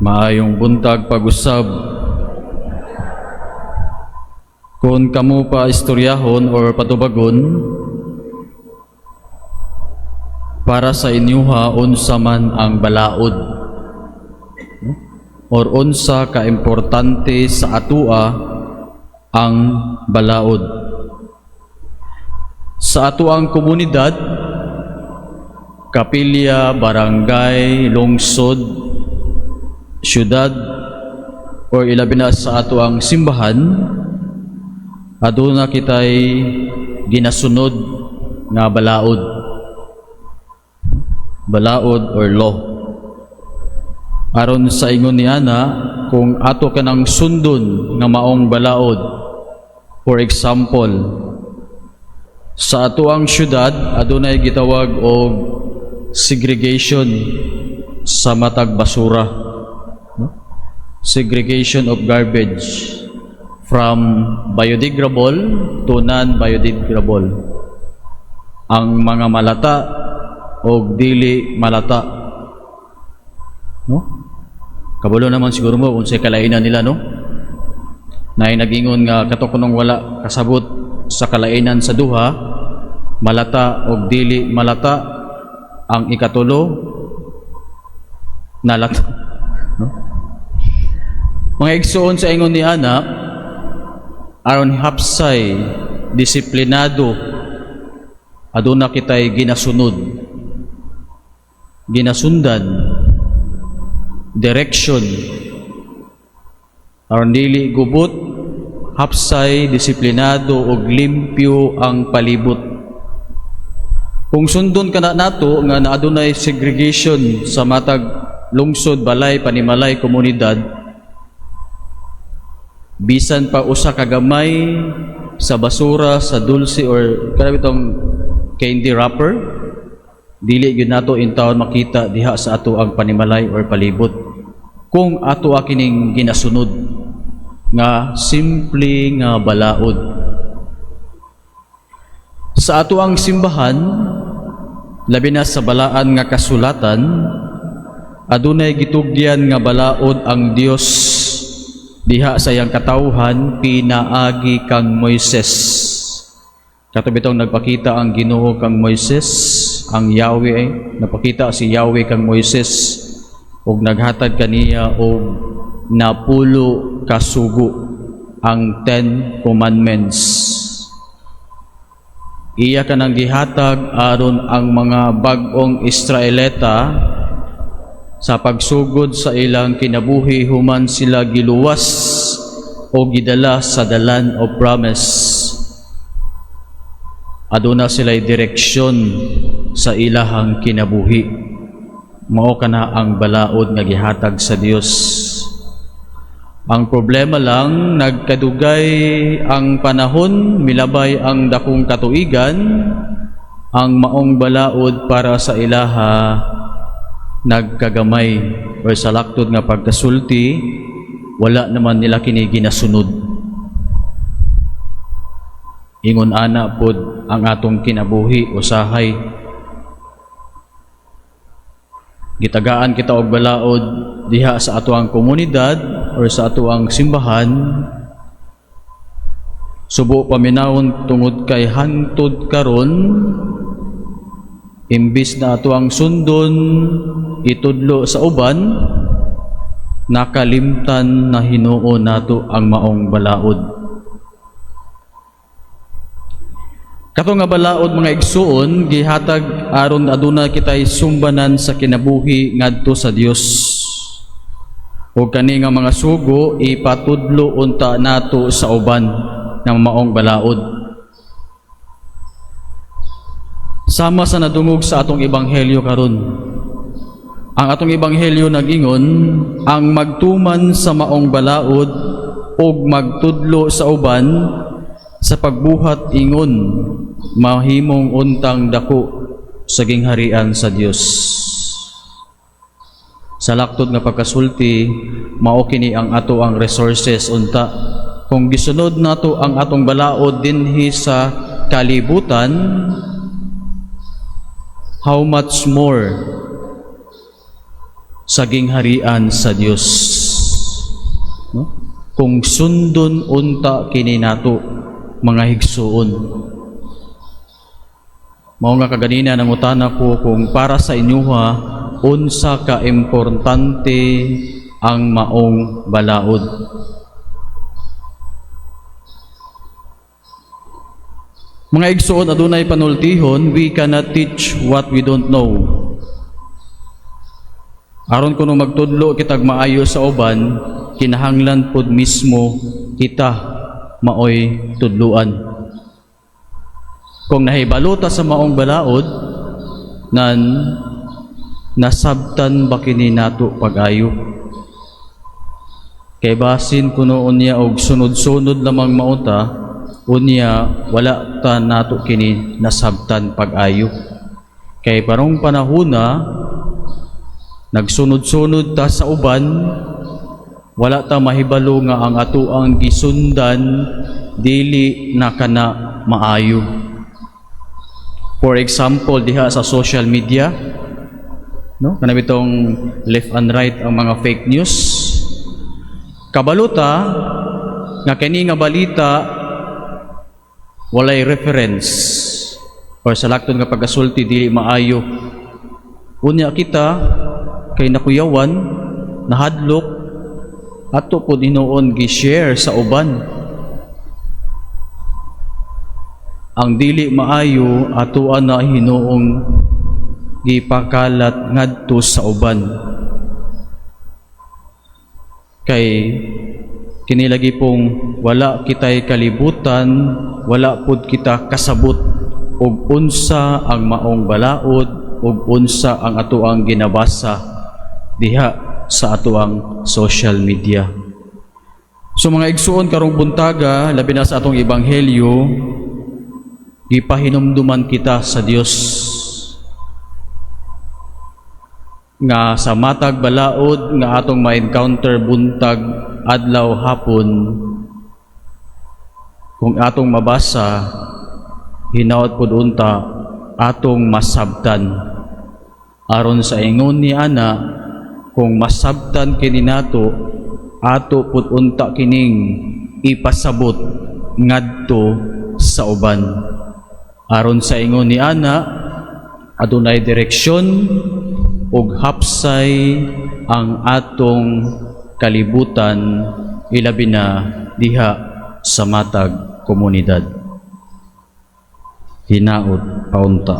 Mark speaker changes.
Speaker 1: Maayong buntag pag-usab. Kung kamo pa istoryahon or patubagon, para sa inyuha unsa man ang balaod or unsa ka importante sa atua ang balaod. Sa atuang komunidad, kapilya, barangay, lungsod, syudad, o ilabi na sa ato ang simbahan, aduna kitay ginasunod nga balaod or law. Aron sa ingon ni ana, kung ato kanang sundon nga maong balaod, for example, sa ato ang syudad adunay gitawag og segregation sa matag basura. Segregation of garbage from biodegradable to non-biodegradable. Ang mga malata o dili malata. No? Kabalo naman siguro mo kung sa kalainan nila, no? Na nagingon nga katukunong wala kasabot sa kalainan sa duha, malata o dili malata, ang ikatulo nalata. No? Mga igsoon sa ingon ni ana, aron hapsay disiplinado aduna kitay ginasundan direction aron dili gubot, hapsay disiplinado ug limpyo ang palibot. Kung sundon kana nato nga adunay segregation sa matag lungsod, balay, panimalay, komunidad, bisan pa usa ka gamay sa basura, sa dulce or kanang itong candy wrapper, dili gyud nato intawon makita diha sa ato ang panimalay or palibot kung ato kining ginasunod nga simple nga balaod. Sa ato ang simbahan, labi na sa balaan nga kasulatan, adunay gitugyan nga balaod ang Dios diha sa iyang katawhan pinaagi kang Moises. Katubitong nagpakita ang Ginoo kang Moises, ang Yahweh, napakita si Yahweh kang Moises ug naghatag kaniya og napulo kasugo, ang 10 Commandments. Iya kanang gihatag aron ang mga bag-ong Israelita sa pagsugod sa ilang kinabuhi human sila giluwas o gidala sa dalan o promise. Aduna sila'y direksyon sa ilahang kinabuhi. Mao kana ang balaod nga gihatag sa Dios. Ang problema lang, nagkadugay ang panahon, milabay ang dakong katuigan, ang maong balaod para sa ilaha nagkagamay o sa laktod nga pagkasulti, wala naman nila kini ginasunod. Ingon ana pod ang atong kinabuhi usahay. Gitagaan kita og balaod diha sa atuang komunidad or sa atuang simbahan. Subo paminawon tungod kay hantod karon, imbis na atuang sundon itudlo sa uban, nakalimtan na Hinuo nato ang maong balaod. Kato nga balaod mga igsuon, gihatag aron aduna kitay sumbanan sa kinabuhi ngadto sa Dios. O kani nga mga sugo ipatudlo unta nato sa uban ng maong balaod. Sama sa nadungog sa atong ebanghelyo karon. Ang atong ebanghelyo nagingon, ang magtuman sa maong balaod ug magtudlo sa uban sa pagbuhat ingon mahimong untang dako sa gingharian sa Dios. Sa laktod nga pagkasulti, mao kini ang ato ang resources unta. Kung gisunod nato ang atong balaod dinhi sa kalibutan, how much more sa gingharian sa Dios. No? Kung sundon unta kini nato mga higsuon. Mao nga kaganina nangutana ko kung para sa inyuha unsa ka importante ang maong balaod. Mga igsoon, adunay panultihon, we cannot teach what we don't know. Aron kuno magtudlo kitag maayo sa uban, kinahanglan pod mismo kita maoy tudluan. Kung nahibaluta sa maong balaod, nan nasabtan ba kini nato pag-ayo? Kay basin kuno unya og sunod-sunod lamang mauta, unya wala ta nato kini nasabtan pag-ayo. Kay parong panahona nagsunod-sunod ta sa uban, wala ta mahibalo nga ang ato ang gisundan dili na kana maayo. For example, diha sa social media, no? Kanang bitong left and right ang mga fake news. Kabaluta nga kini nga balita walay reference or sa lakton nga pagasulti dili maayo. Unya kita kay nakuyawan, nahadlok, ato po dinuon gi-share sa uban. Ang dili maayo ato na hinuong gipakalat ngadto sa uban. Kay kinilagi pong wala kitay kalibutan, wala pud kita kasabot og unsa ang maong balaod ug unsa ang ato ang ginabasa diha sa ato ang social media. So mga igsuon karong buntaga, labi na sa atong ebanghelyo, gipahinumduman kita sa Dios nga sa matag balaod nga atong ma-encounter buntag adlaw hapon, kung atong mabasa hinaot pud unta atong masabtan aron sa ingon ni ana, kung masabtan kini nato ato pud unta kining ipasabot ngadto sa uban. Aron sa ingon ni ana, adunay direksyon ug hapsay ang atong kalibutan, ilabi na diha sa matag komunidad. Hinaot paunta.